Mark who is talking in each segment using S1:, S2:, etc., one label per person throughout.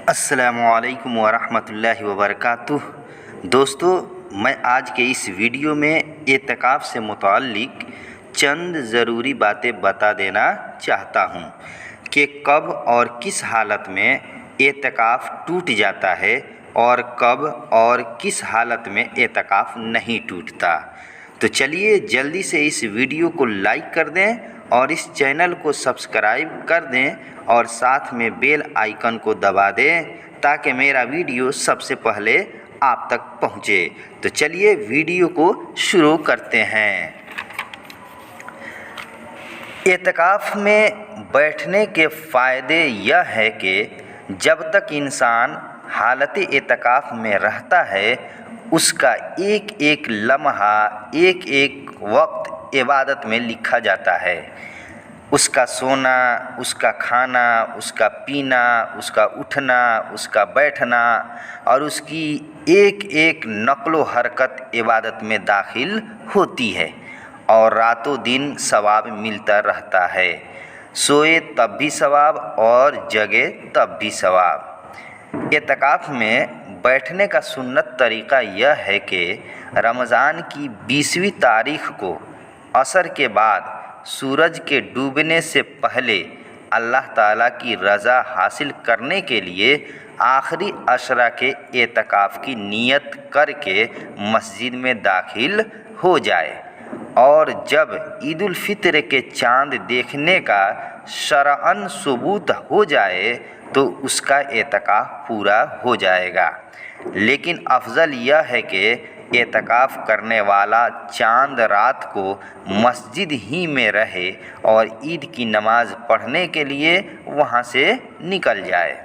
S1: अस्सलामुअलैकुम वरहमतुल्लाहि वबरकातुह। दोस्तों, मैं आज के इस वीडियो में एतकाफ़ से मुताल्लिक़ चंद ज़रूरी बातें बता देना चाहता हूँ कि कब और किस हालत में एतकाफ़ टूट जाता है और कब और किस हालत में एतकाफ़ नहीं टूटता। तो चलिए जल्दी से इस वीडियो को लाइक कर दें और इस चैनल को सब्सक्राइब कर दें और साथ में बेल आइकन को दबा दें ताकि मेरा वीडियो सबसे पहले आप तक पहुंचे। तो चलिए वीडियो को शुरू करते हैं। एतकाफ़ में बैठने के फ़ायदे यह है कि जब तक इंसान हालत एतकाफ़ में रहता है उसका एक एक लम्हा, एक एक वक्त इबादत में लिखा जाता है। उसका सोना, उसका खाना, उसका पीना, उसका उठना, उसका बैठना और उसकी एक एक नक़्ल हरकत इबादत में दाखिल होती है और रातों दिन सवाब मिलता रहता है। सोए तब भी सवाब और जगे तब भी सवाब। एतकाफ़ में बैठने का सुन्नत तरीक़ा यह है कि रमज़ान की 20वीं तारीख़ को असर के बाद सूरज के डूबने से पहले अल्लाह ताला की रज़ा हासिल करने के लिए आखिरी अशरा के एतकाफ़ की नियत करके मस्जिद में दाखिल हो जाए और जब ईद उल फित्र के चाँद देखने का शरअन सबूत हो जाए तो उसका एतकाफ़ पूरा हो जाएगा। लेकिन अफजल यह है कि एतकाफ़ करने वाला चाँद रात को मस्जिद ही में रहे और ईद की नमाज़ पढ़ने के लिए वहाँ से निकल जाए।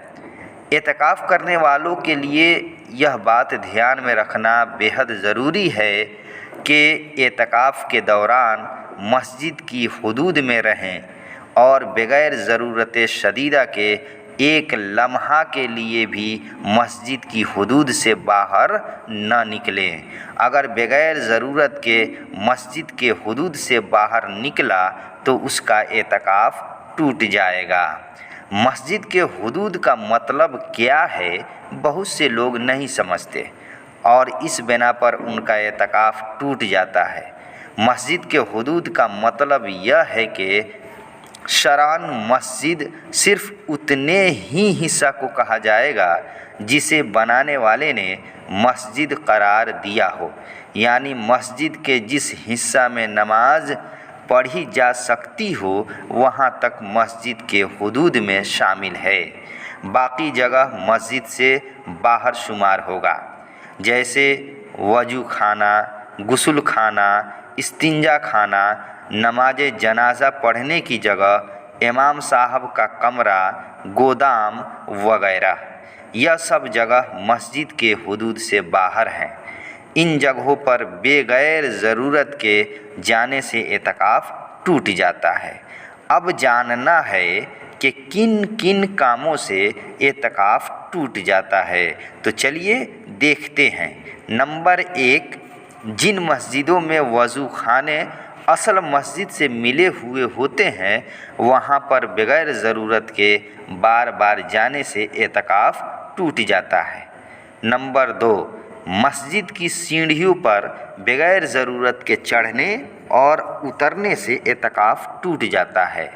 S1: एतकाफ़ करने वालों के लिए यह बात ध्यान में रखना बेहद ज़रूरी है कि एतकाफ़ के दौरान मस्जिद की हुदूद में रहें और बग़ैर ज़रूरत शदीदा के एक लम्हा के लिए भी मस्जिद की हुदूद से बाहर न निकलें। अगर बग़ैर ज़रूरत के मस्जिद के हुदूद से बाहर निकला तो उसका एतकाफ़ टूट जाएगा। मस्जिद के हुदूद का मतलब क्या है बहुत से लोग नहीं समझते और इस बिना पर उनका एतकाफ़ टूट जाता है। मस्जिद के हुदूद का मतलब यह है कि शरान मस्जिद सिर्फ़ उतने ही हिस्सा को कहा जाएगा जिसे बनाने वाले ने मस्जिद करार दिया हो, यानी मस्जिद के जिस हिस्सा में नमाज पढ़ी जा सकती हो वहाँ तक मस्जिद के हुदूद में शामिल है। बाकी जगह मस्जिद से बाहर शुमार होगा, जैसे वजू खाना, गुस्ल खाना, इस्तिंजा खाना, नमाज जनाजा पढ़ने की जगह, इमाम साहब का कमरा, गोदाम वगैरह। यह सब जगह मस्जिद के हुदूद से बाहर हैं। इन जगहों पर बेगैर ज़रूरत के जाने से एतकाफ़ टूट जाता है। अब जानना है कि किन किन कामों से एतकाफ़ टूट जाता है, तो चलिए देखते हैं। नंबर 1, जिन मस्जिदों में वज़ू खाने असल मस्जिद से मिले हुए होते हैं वहाँ पर बग़ैर ज़रूरत के बार बार जाने से एतकाफ़ टूट जाता है। नंबर 2, मस्जिद की सीढ़ियों पर बग़ैर ज़रूरत के चढ़ने और उतरने से एतकाफ़ टूट जाता है।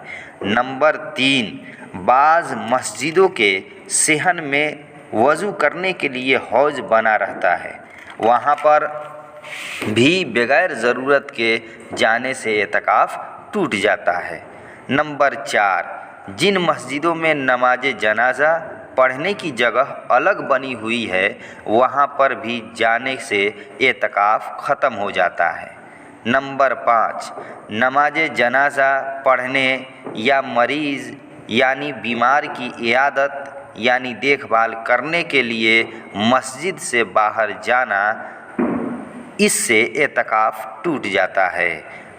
S1: नंबर 3, बाज़ मस्जिदों के सेहन में वज़ू करने के लिए हौज़ बना रहता है, वहाँ पर भी बग़ैर ज़रूरत के जाने से एतकाफ़ टूट जाता है। नंबर 4, जिन मस्जिदों में नमाज जनाजा पढ़ने की जगह अलग बनी हुई है वहाँ पर भी जाने से एतकाफ़ ख़त्म हो जाता है। नंबर 5, नमाज जनाजा पढ़ने या मरीज़ यानी बीमार की इयादत यानी देखभाल करने के लिए मस्जिद से बाहर जाना, इससे एतकाफ़ टूट जाता है।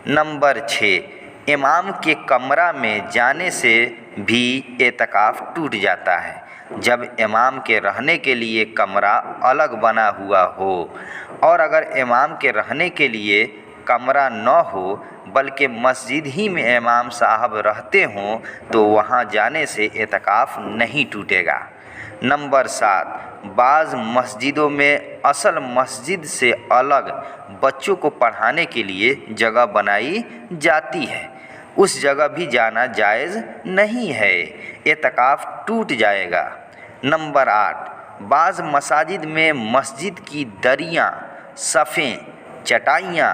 S1: नंबर 6, इमाम के कमरा में जाने से भी एतकाफ़ टूट जाता है जब इमाम के रहने के लिए कमरा अलग बना हुआ हो, और अगर इमाम के रहने के लिए कमरा न हो बल्कि मस्जिद ही में इमाम साहब रहते हों तो वहाँ जाने से एतकाफ़ नहीं टूटेगा। नंबर 7, बाज़ मस्जिदों में असल मस्जिद से अलग बच्चों को पढ़ाने के लिए जगह बनाई जाती है, उस जगह भी जाना जायज़ नहीं है, एतकाफ़ टूट जाएगा। नंबर 8, बाज़ मसाजिद में मस्जिद की दरियाँ, सफ़े, चटाइयाँ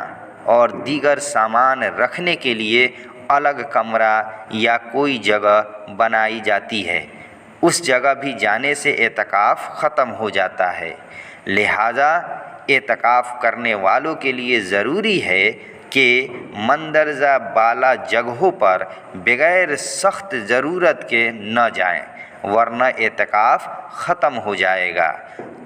S1: और दीगर सामान रखने के लिए अलग कमरा या कोई जगह बनाई जाती है, उस जगह भी जाने से एतकाफ़ ख़त्म हो जाता है। लिहाजा एतकाफ़ करने वालों के लिए ज़रूरी है कि मंदरजा बाला जगहों पर बग़ैर सख्त ज़रूरत के न जाएं, वरना एतकाफ़ ख़त्म हो जाएगा।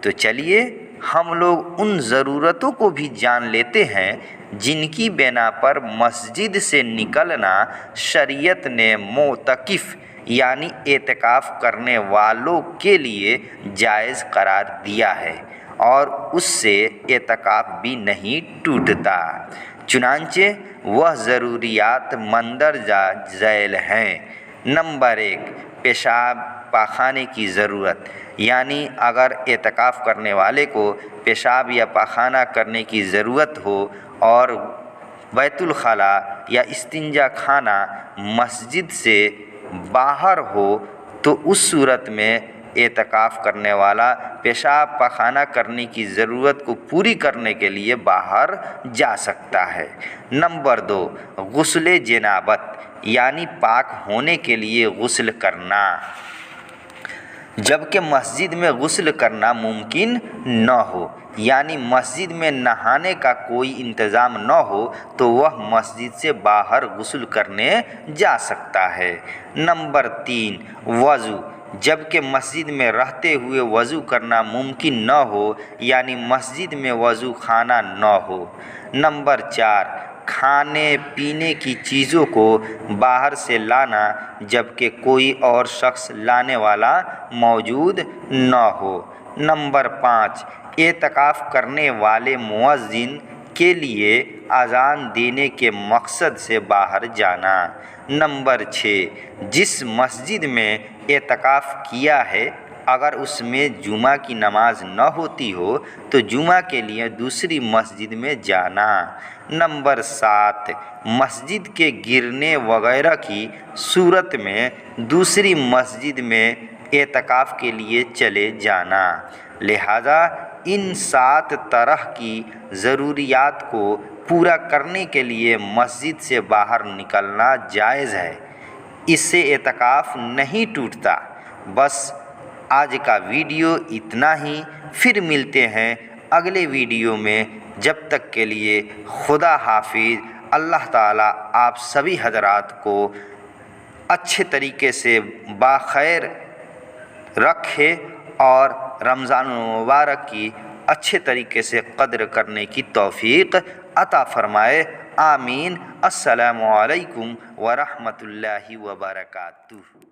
S1: तो चलिए हम लोग उन ज़रूरतों को भी जान लेते हैं जिनकी बिना पर मस्जिद से निकलना शरीयत ने मोतकिफ़ यानी एतकाफ़ करने वालों के लिए जायज़ करार दिया है और उससे एतकाफ़ भी नहीं टूटता। चुनांचे वह ज़रूरियात मंदरजा झैल हैं। नंबर 1, पेशाब पाखाने की ज़रूरत, यानी अगर एतकाफ़ करने वाले को पेशाब या पाखाना करने की ज़रूरत हो और बैतुल खला या इस्तिंजा खाना मस्जिद से बाहर हो तो उस सूरत में एतकाफ़ करने वाला पेशाब पाखाना करने की ज़रूरत को पूरी करने के लिए बाहर जा सकता है। नंबर 2, गुस्ल जनाबत यानी पाक होने के लिए गुस्ल करना। जबकि मस्जिद में गुस्ल करना मुमकिन न हो, यानी मस्जिद में नहाने का कोई इंतज़ाम न हो, तो वह मस्जिद से बाहर गुस्ल करने जा सकता है। नंबर 3, वज़ू, जबकि मस्जिद में रहते हुए वज़ू करना मुमकिन न हो, यानी मस्जिद में वज़ू खाना न हो। नंबर 4, खाने पीने की चीज़ों को बाहर से लाना जबकि कोई और शख्स लाने वाला मौजूद न हो। नंबर 5, एतकाफ़ करने वाले मुअज़्ज़िन के लिए अज़ान देने के मकसद से बाहर जाना। नंबर 6, जिस मस्जिद में एतकाफ़ किया है अगर उसमें जुमा की नमाज न होती हो तो जुमा के लिए दूसरी मस्जिद में जाना। नंबर 7, मस्जिद के गिरने वगैरह की सूरत में दूसरी मस्जिद में एतकाफ़ के लिए चले जाना। लिहाजा इन 7 तरह की ज़रूरियात को पूरा करने के लिए मस्जिद से बाहर निकलना जायज़ है, इससे एतकाफ़ नहीं टूटता। बस आज का वीडियो इतना ही, फिर मिलते हैं अगले वीडियो में। जब तक के लिए खुदा हाफिज़। अल्लाह ताला आप सभी हज़रात को अच्छे तरीके से बाखैर रखे और रमज़ान मुबारक की अच्छे तरीके से कद्र करने की तौफ़ीक़ अता फ़रमाए। आमीन। अस्सलामु अलैकुम व रहमतुल्लाहि व बरकातुहू।